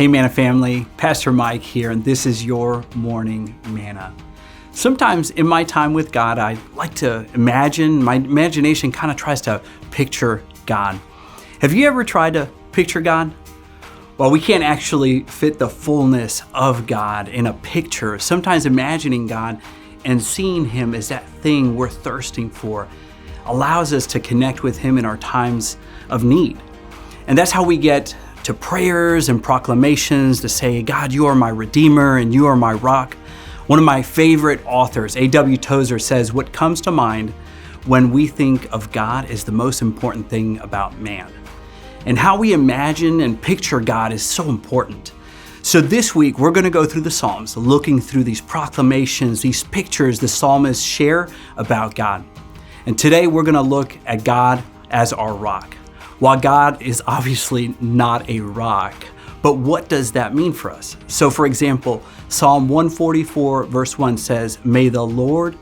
Hey Manna family, Pastor Mike here, and this is your Morning Manna. Sometimes in my time with God, I like to imagine, my imagination kind of tries to picture God. Have you ever tried to picture God? Well, we can't actually fit the fullness of God in a picture. Sometimes imagining God and seeing Him as that thing we're thirsting for allows us to connect with Him in our times of need. And that's how we get to prayers and proclamations to say, God, you are my Redeemer and you are my rock. One of my favorite authors, A.W. Tozer, says, what comes to mind when we think of God is the most important thing about man. And how we imagine and picture God is so important. So this week, we're going to go through the Psalms, looking through these proclamations, these pictures the psalmists share about God. And today, we're going to look at God as our rock. While God is obviously not a rock, but what does that mean for us? So for example, Psalm 144 verse 1 says, "May the Lord,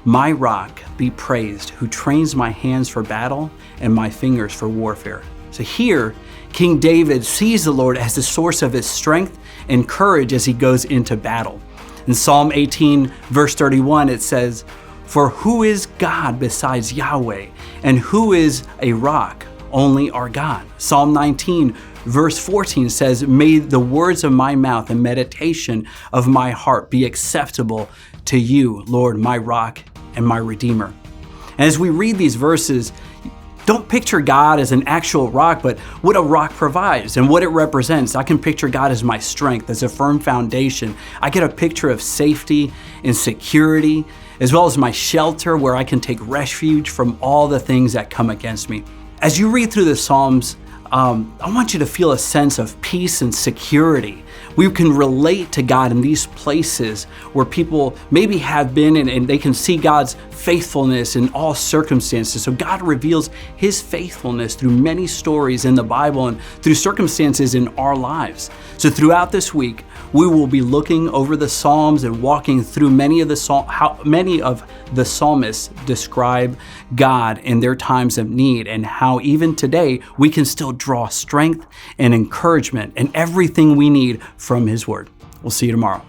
my rock, be praised, who trains my hands for battle and my fingers for warfare." So here, King David sees the Lord as the source of his strength and courage as he goes into battle. In Psalm 18 verse 31, it says, "For who is God besides Yahweh, and who is a rock? Only our God." Psalm 19 verse 14 says, "May the words of my mouth and meditation of my heart be acceptable to you, Lord, my rock and my Redeemer." And as we read these verses, don't picture God as an actual rock, but what a rock provides and what it represents. I can picture God as my strength, as a firm foundation. I get a picture of safety and security, as well as my shelter where I can take refuge from all the things that come against me. As you read through the Psalms, I want you to feel a sense of peace and security. We can relate to God in these places where people maybe have been and they can see God's faithfulness in all circumstances. So God reveals His faithfulness through many stories in the Bible and through circumstances in our lives. So throughout this week, we will be looking over the Psalms and walking through how many of the psalmists describe God in their times of need, and how even today we can still draw strength and encouragement and everything we need from His Word. We'll see you tomorrow.